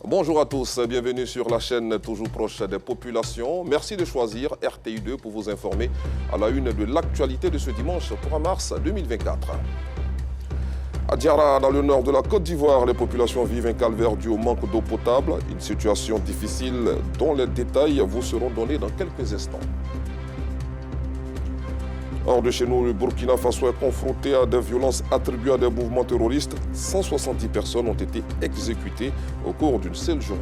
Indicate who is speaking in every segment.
Speaker 1: Bonjour à tous, bienvenue sur la chaîne toujours proche des populations. Merci de choisir RTI2 pour vous informer à la une de l'actualité de ce dimanche 3 mars 2024. À Diarra, dans le nord de la Côte d'Ivoire, les populations vivent un calvaire dû au manque d'eau potable. Une situation difficile dont les détails vous seront donnés dans quelques instants. Hors de chez nous, le Burkina Faso est confronté à des violences attribuées à des mouvements terroristes. 170 personnes ont été exécutées au cours d'une seule journée.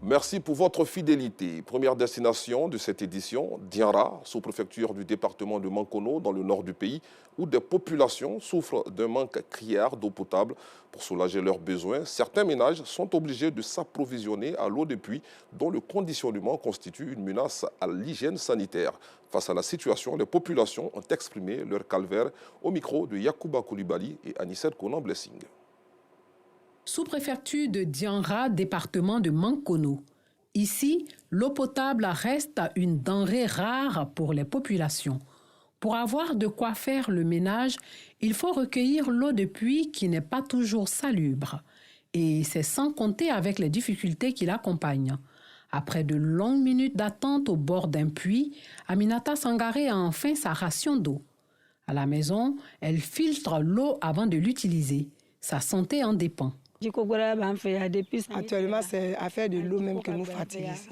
Speaker 1: Merci pour votre fidélité. Première destination de cette édition, Diarra, sous-préfecture du département de Mankono, dans le nord du pays, où des populations souffrent d'un manque criard d'eau potable. Pour soulager leurs besoins, certains ménages sont obligés de s'approvisionner à l'eau de pluie, dont le conditionnement constitue une menace à l'hygiène sanitaire. Face à la situation, les populations ont exprimé leur calvaire au micro de Yacouba Koulibaly et Anissette Konan-Blessing.
Speaker 2: Sous-préfecture de Dianra, département de Mankono. Ici, l'eau potable reste une denrée rare pour les populations. Pour avoir de quoi faire le ménage, il faut recueillir l'eau de pluie qui n'est pas toujours salubre. Et c'est sans compter avec les difficultés qui l'accompagnent. Après de longues minutes d'attente au bord d'un puits, Aminata Sangaré a enfin sa ration d'eau. À la maison, elle filtre l'eau avant de l'utiliser. Sa santé en dépend.
Speaker 3: Actuellement, c'est affaire de l'eau même que nous fatigue ici.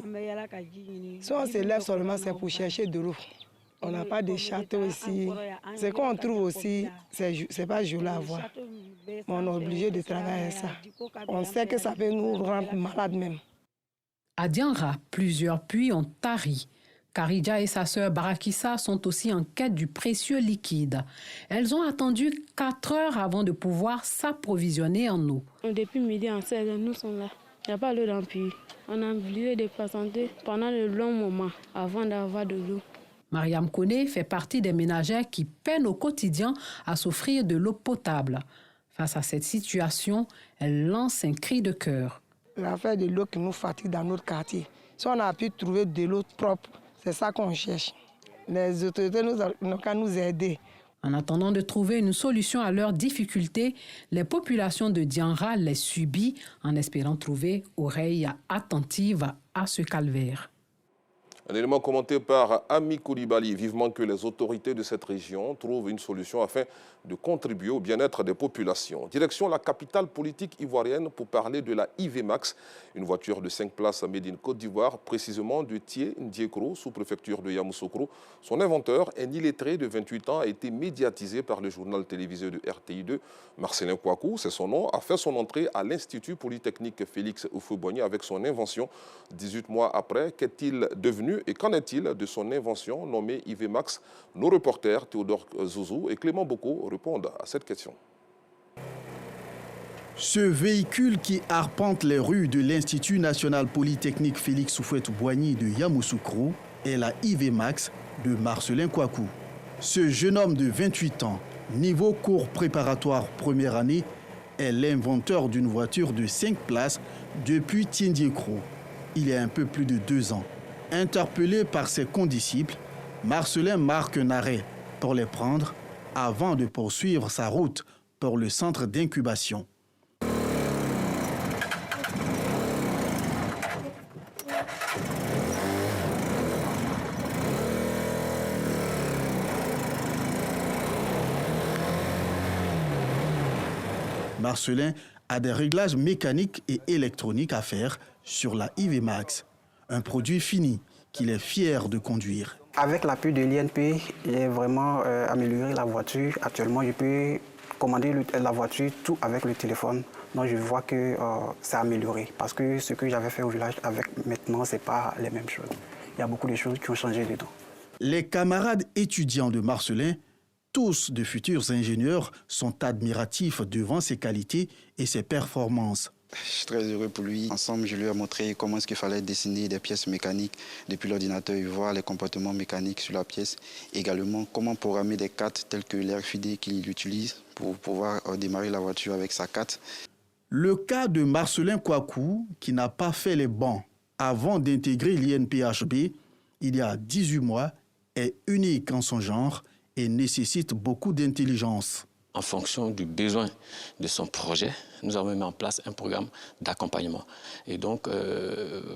Speaker 3: Si on se lève seulement, c'est pour chercher de l'eau. On n'a pas de château ici. Ce qu'on trouve aussi, c'est pas joli à voir. Mais on est obligé de travailler ça. On sait que ça peut nous rendre malades même.
Speaker 2: À Dianra, plusieurs puits ont tari. Karidja et sa sœur Barakissa sont aussi en quête du précieux liquide. Elles ont attendu 4 heures avant de pouvoir s'approvisionner en eau.
Speaker 4: Depuis midi en 16 heures, nous sommes là. Il n'y a pas d'eau dans le puits. On a obligé de patienter pendant de longs moments avant d'avoir de l'eau.
Speaker 2: Mariam Kone fait partie des ménagères qui peinent au quotidien à s'offrir de l'eau potable. Face à cette situation, elle lance un cri de cœur.
Speaker 3: L'affaire de l'eau qui nous fatigue dans notre quartier. Si on a pu trouver de l'eau propre, c'est ça qu'on cherche. Les autorités n'ont qu'à nous aider.
Speaker 2: En attendant de trouver une solution à leurs difficultés, les populations de Dianra les subissent en espérant trouver oreille attentive à ce calvaire.
Speaker 1: Un élément commenté par Ami Koulibaly, vivement que les autorités de cette région trouvent une solution afin de contribuer au bien-être des populations. Direction la capitale politique ivoirienne pour parler de la IV Max, une voiture de 5 places à Médine Côte d'Ivoire, précisément de Thié Ndiekro, sous-préfecture de Yamoussoukro. Son inventeur, un illettré de 28 ans, a été médiatisé par le journal télévisé de RTI2. Marcelin Kouakou, c'est son nom, a fait son entrée à l'Institut Polytechnique Félix Houphouët-Boigny avec son invention. 18 mois après, qu'est-il devenu et qu'en est-il de son invention nommée IV Max? Nos reporters Théodore Zouzou et Clément Boko répondent à cette question.
Speaker 5: Ce véhicule qui arpente les rues de l'Institut national polytechnique Félix Houphouët-Boigny de Yamoussoukro est la IV Max de Marcelin Kouakou. Ce jeune homme de 28 ans, niveau cours préparatoire première année, est l'inventeur d'une voiture de 5 places depuis Thié Ndiekro, il y a un peu plus de 2 ans. Interpellé par ses condisciples, Marcelin marque un arrêt pour les prendre avant de poursuivre sa route pour le centre d'incubation. Marcelin a des réglages mécaniques et électroniques à faire sur la IV Max, un produit fini qu'il est fier de conduire.
Speaker 6: Avec l'appui de l'INP, j'ai vraiment amélioré la voiture. Actuellement, je peux commander la voiture tout avec le téléphone. Donc je vois que c'est amélioré parce que ce que j'avais fait au village avec maintenant, ce n'est pas les mêmes choses. Il y a beaucoup de choses qui ont changé dedans.
Speaker 5: Les camarades étudiants de Marcelin, tous de futurs ingénieurs, sont admiratifs devant ses qualités et ses performances.
Speaker 7: Je suis très heureux pour lui. Ensemble, je lui ai montré comment est-ce qu'il fallait dessiner des pièces mécaniques depuis l'ordinateur et voir les comportements mécaniques sur la pièce. Également, comment programmer des cartes telles que l'RFID qu'il utilise pour pouvoir démarrer la voiture avec sa carte.
Speaker 5: Le cas de Marcelin Kouakou, qui n'a pas fait les bancs avant d'intégrer l'INPHB, il y a 18 mois, est unique en son genre et nécessite beaucoup d'intelligence.
Speaker 8: en fonction du besoin de son projet, nous avons mis en place un programme d'accompagnement. Et donc,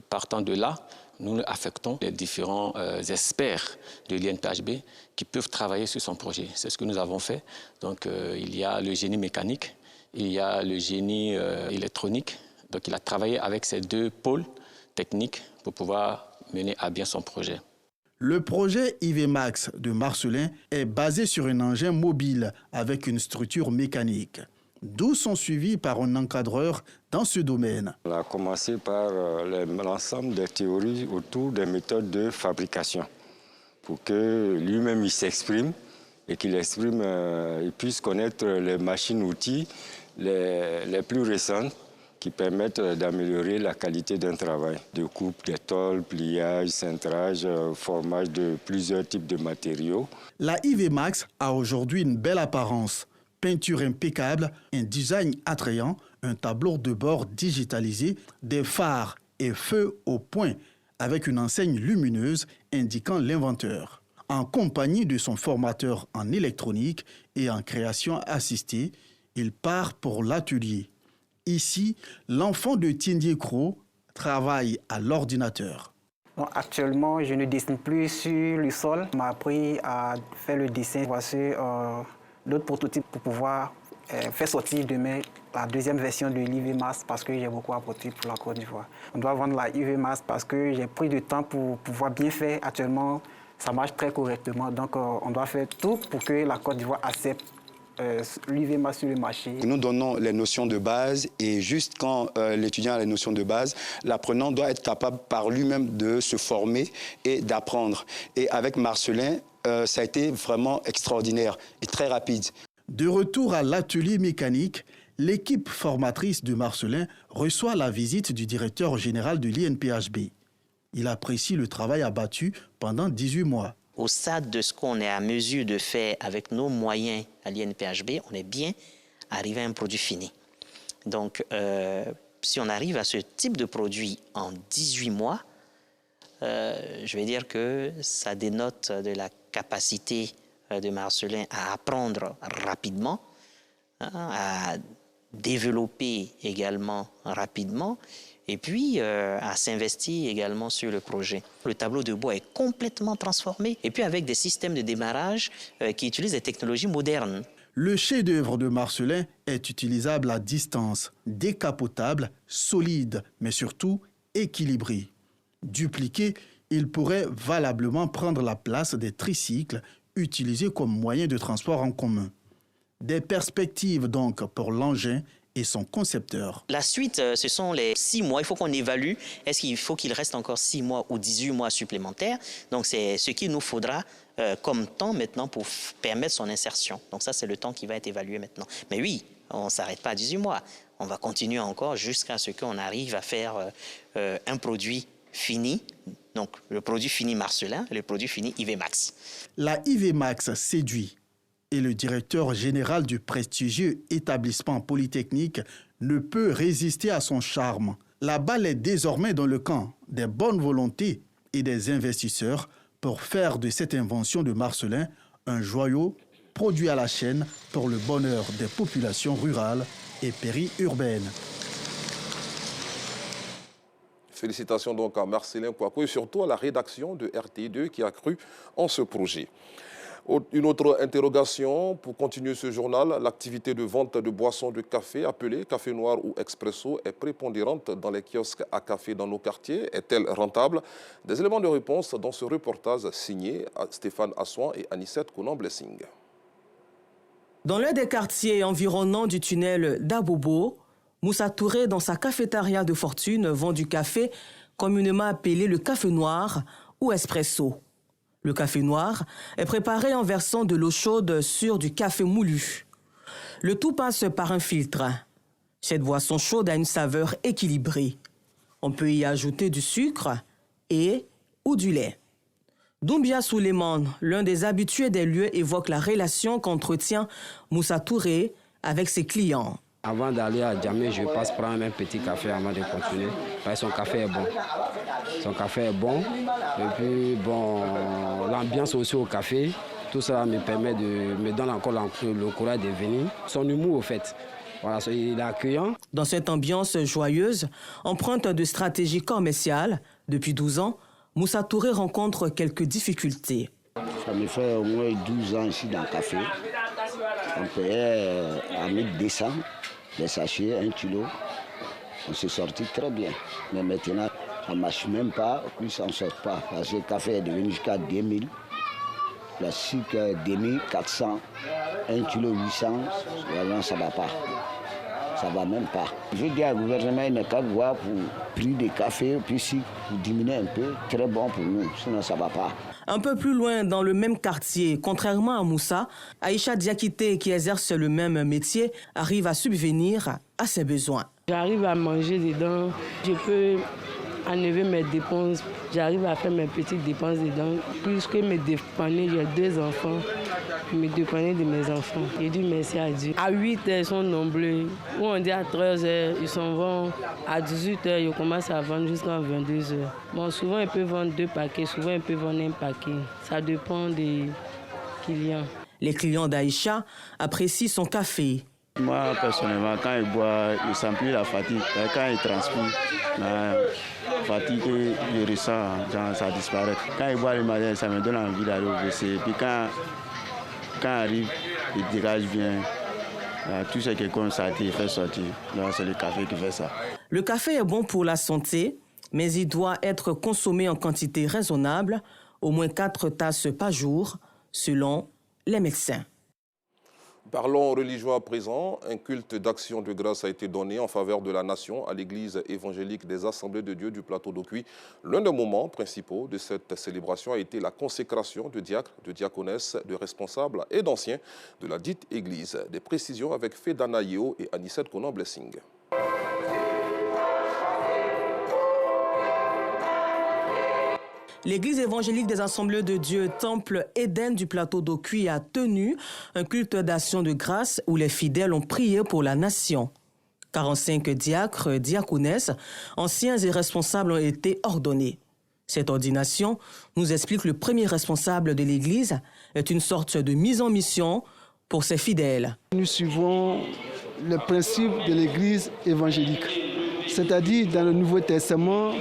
Speaker 8: partant de là, nous affectons les différents experts de l'INPHB qui peuvent travailler sur son projet. C'est ce que nous avons fait. Donc, il y a le génie mécanique, il y a le génie électronique. Donc, il a travaillé avec ces deux pôles techniques pour pouvoir mener à bien son projet.
Speaker 5: Le projet IV-Max de Marcellin est basé sur un engin mobile avec une structure mécanique, d'où sont suivis par un encadreur dans ce domaine.
Speaker 9: On a commencé par l'ensemble des théories autour des méthodes de fabrication pour que lui-même il s'exprime et qu'il il puisse connaître les machines-outils les plus récentes qui permettent d'améliorer la qualité d'un travail, de coupe, de tôle, pliage, cintrage, formage de plusieurs types de matériaux.
Speaker 5: La IV-Max a aujourd'hui une belle apparence, peinture impeccable, un design attrayant, un tableau de bord digitalisé, des phares et feux au point, avec une enseigne lumineuse indiquant l'inventeur. En compagnie de son formateur en électronique et en création assistée, il part pour l'atelier. Ici, l'enfant de Tiendier Cro travaille à l'ordinateur.
Speaker 6: Bon, actuellement, je ne dessine plus sur le sol. On m'a appris à faire le dessin. Voici d'autres prototypes pour pouvoir faire sortir demain la deuxième version de l'IV-Max parce que j'ai beaucoup apporté pour la Côte d'Ivoire. On doit vendre la IV-Max parce que j'ai pris du temps pour pouvoir bien faire. Actuellement, ça marche très correctement. Donc, on doit faire tout pour que la Côte d'Ivoire accepte l'IV-Max sur le marché.
Speaker 7: Nous donnons les notions de base et juste quand l'étudiant a les notions de base, l'apprenant doit être capable par lui-même de se former et d'apprendre. Et avec Marcellin, ça a été vraiment extraordinaire et très rapide.
Speaker 5: De retour à l'atelier mécanique, l'équipe formatrice de Marcellin reçoit la visite du directeur général de l'INPHB. Il apprécie le travail abattu pendant 18 mois.
Speaker 10: Au stade de ce qu'on est à mesure de faire avec nos moyens à l'INPHB, on est bien arrivé à un produit fini. Donc, si on arrive à ce type de produit en 18 mois, je vais dire que ça dénote de la capacité de Marcellin à apprendre rapidement, à développer également rapidement, et puis à s'investir également sur le projet. Le tableau de bois est complètement transformé, et puis avec des systèmes de démarrage qui utilisent des technologies modernes.
Speaker 5: Le chef-d'œuvre de Marcellin est utilisable à distance, décapotable, solide, mais surtout équilibré. Dupliqué, il pourrait valablement prendre la place des tricycles utilisés comme moyen de transport en commun. Des perspectives donc pour l'engin et son concepteur.
Speaker 10: La suite, ce sont les 6 mois. Il faut qu'on évalue. Est-ce qu'il faut qu'il reste encore 6 mois ou 18 mois supplémentaires? Donc, c'est ce qu'il nous faudra comme temps maintenant pour permettre son insertion. Donc, ça, c'est le temps qui va être évalué maintenant. Mais oui, on ne s'arrête pas à 18 mois. On va continuer encore jusqu'à ce qu'on arrive à faire un produit fini. Donc, le produit fini Marcellin et le produit fini IV-Max.
Speaker 5: La IV-Max séduit. Et le directeur général du prestigieux établissement polytechnique ne peut résister à son charme. La balle est désormais dans le camp des bonnes volontés et des investisseurs pour faire de cette invention de Marcellin un joyau produit à la chaîne pour le bonheur des populations rurales et périurbaines.
Speaker 1: Félicitations donc à Marcellin Kouakou et surtout à la rédaction de RT2 qui a cru en ce projet. Une autre interrogation pour continuer ce journal, l'activité de vente de boissons de café appelée café noir ou expresso est prépondérante dans les kiosques à café dans nos quartiers. Est-elle rentable? Des éléments de réponse dans ce reportage signé Stéphane Assouan et Anissette Kounan-Blessing.
Speaker 11: Dans l'un des quartiers environnants du tunnel d'Abobo, Moussa Touré, dans sa cafétéria de fortune, vend du café communément appelé le café noir ou espresso. Le café noir est préparé en versant de l'eau chaude sur du café moulu. Le tout passe par un filtre. Cette boisson chaude a une saveur équilibrée. On peut y ajouter du sucre ou du lait. Doumbia Souleymane, l'un des habitués des lieux, évoque la relation qu'entretient Moussa Touré avec ses clients.
Speaker 12: Avant d'aller à Djamé, je passe prendre un petit café avant de continuer. Parce que son café est bon. Son café est bon. Et puis, bon, l'ambiance aussi au café. Tout ça me permet me donne encore le courage de venir. Son humour, au fait. Voilà, il est accueillant.
Speaker 11: Dans cette ambiance joyeuse, empreinte de stratégie commerciale, depuis 12 ans, Moussa Touré rencontre quelques difficultés.
Speaker 13: Ça me fait au moins 12 ans ici dans le café. On payait à 1200 les sachets, 1 kilo. On s'est sorti très bien. Mais maintenant, ça ne marche même pas, plus on ne sort pas. Parce que le café est devenu jusqu'à 2000. Le sucre, 2400, 1 kilo 800, ça ne va pas. Ça ne va même pas. Je dis au gouvernement, il n'y a qu'à voir pour le prix des cafés, puis si vous diminuez un peu, très bon pour nous, sinon ça ne va pas.
Speaker 11: Un peu plus loin, dans le même quartier, contrairement à Moussa, Aïcha Diakité, qui exerce le même métier, arrive à subvenir à ses besoins.
Speaker 4: J'arrive à manger dedans, je peux enlever mes dépenses, j'arrive à faire mes petites dépenses dedans. Plus que me dépanner, j'ai 2 enfants, me dépanner de mes enfants. Je dis merci à Dieu. À 8 h, ils sont nombreux. Ou on dit à 13 h, ils s'en vont. À 18 h, ils commencent à vendre jusqu'à 22 h. Bon, souvent, ils peuvent vendre 2 paquets, souvent, ils peuvent vendre 1 paquet. Ça dépend des clients.
Speaker 11: Les clients d'Aïcha apprécient son café.
Speaker 14: Moi, personnellement, quand il boit, il ne sent plus la fatigue. Quand il transpire, la fatigue, je ressens, genre, ça disparaît. Quand il boit le matin, ça me donne envie d'aller au WC. Puis quand arrive, il dégage bien. Tout ce qui est comme ça, il fait sortir. Donc, c'est le café qui fait ça.
Speaker 11: Le café est bon pour la santé, mais il doit être consommé en quantité raisonnable, au moins 4 tasses par jour, selon les médecins.
Speaker 1: Parlons religion à présent. Un culte d'action de grâce a été donné en faveur de la nation à l'église évangélique des Assemblées de Dieu du plateau d'Okuy. L'un des moments principaux de cette célébration a été la consécration de diacres, de diaconesses, de responsables et d'anciens de la dite église. Des précisions avec Fedana Yeo et Anissette Konan-Blessing.
Speaker 11: L'église évangélique des Assemblées de Dieu, Temple Éden du plateau d'Okuy, a tenu un culte d'action de grâce où les fidèles ont prié pour la nation. 45 diacres, diaconesses, anciens et responsables ont été ordonnés. Cette ordination, nous explique le premier responsable de l'église, est une sorte de mise en mission pour ses fidèles.
Speaker 15: Nous suivons le principe de l'église évangélique, c'est-à-dire dans le Nouveau Testament,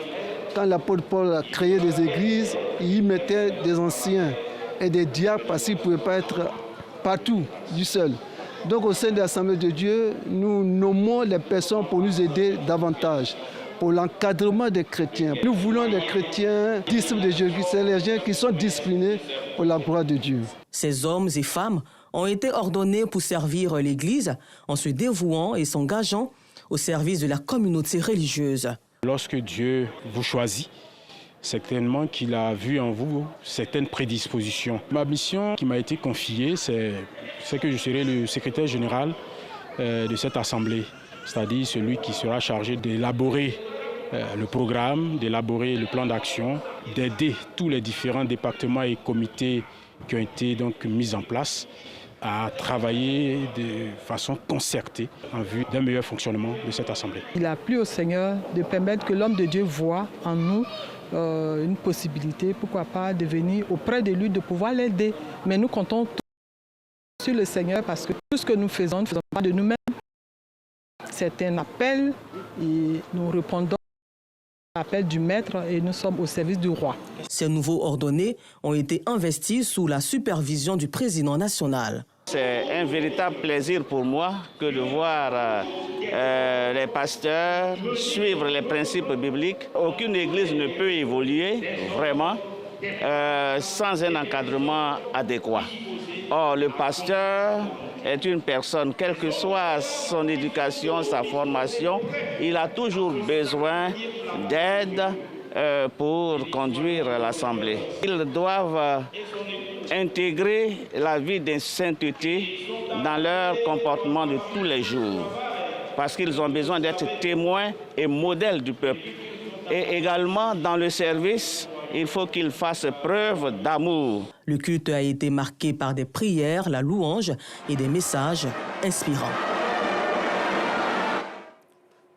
Speaker 15: quand l'apôtre Paul a créé des églises, il y mettait des anciens et des diacres parce qu'ils ne pouvaient pas être partout du seul. Donc au sein de l'Assemblée de Dieu, nous nommons les personnes pour nous aider davantage, pour l'encadrement des chrétiens. Nous voulons des chrétiens disciples de Jésus, c'est les gens qui sont disciplinés pour la gloire de Dieu.
Speaker 11: Ces hommes et femmes ont été ordonnés pour servir l'Église en se dévouant et s'engageant au service de la communauté religieuse.
Speaker 16: Lorsque Dieu vous choisit, certainement qu'il a vu en vous certaines prédispositions. Ma mission qui m'a été confiée, c'est que je serai le secrétaire général de cette assemblée, c'est-à-dire celui qui sera chargé d'élaborer le programme, d'élaborer le plan d'action, d'aider tous les différents départements et comités qui ont été donc mis en place à travailler de façon concertée en vue d'un meilleur fonctionnement de cette assemblée.
Speaker 17: Il a plu au Seigneur de permettre que l'homme de Dieu voit en nous une possibilité, pourquoi pas, de venir auprès de lui, de pouvoir l'aider. Mais nous comptons sur le Seigneur parce que tout ce que nous faisons, ne faisons pas de nous-mêmes. C'est un appel et nous répondons à l'appel du Maître et nous sommes au service du Roi.
Speaker 11: Ces nouveaux ordonnés ont été investis sous la supervision du président national.
Speaker 18: C'est un véritable plaisir pour moi que de voir les pasteurs suivre les principes bibliques. Aucune église ne peut évoluer vraiment sans un encadrement adéquat. Or, le pasteur est une personne, quelle que soit son éducation, sa formation, il a toujours besoin d'aide pour conduire l'Assemblée. Ils doivent intégrer la vie de sainteté dans leur comportement de tous les jours, parce qu'ils ont besoin d'être témoins et modèles du peuple. Et également dans le service, il faut qu'ils fassent preuve d'amour.
Speaker 11: Le culte a été marqué par des prières, la louange et des messages inspirants.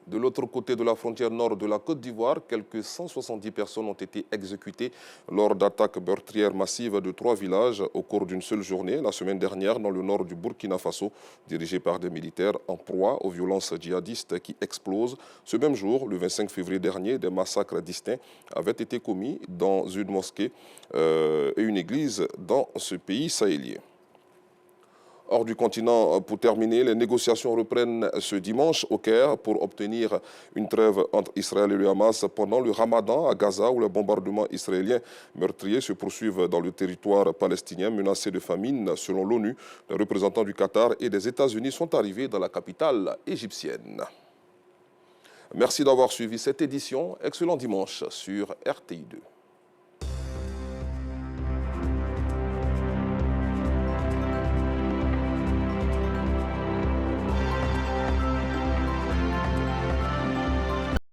Speaker 1: De l'autre côté de la frontière nord de la Côte d'Ivoire, quelques 170 personnes ont été exécutées lors d'attaques meurtrières massives de 3 villages au cours d'une seule journée, la semaine dernière, dans le nord du Burkina Faso, dirigé par des militaires en proie aux violences djihadistes qui explosent. Ce même jour, le 25 février dernier, des massacres distincts avaient été commis dans une mosquée et une église dans ce pays sahélien. Hors du continent, pour terminer, les négociations reprennent ce dimanche au Caire pour obtenir une trêve entre Israël et le Hamas pendant le Ramadan à Gaza, où les bombardements israéliens meurtriers se poursuivent dans le territoire palestinien menacé de famine. Selon l'ONU, les représentants du Qatar et des États-Unis sont arrivés dans la capitale égyptienne. Merci d'avoir suivi cette édition. Excellent dimanche sur RTI2.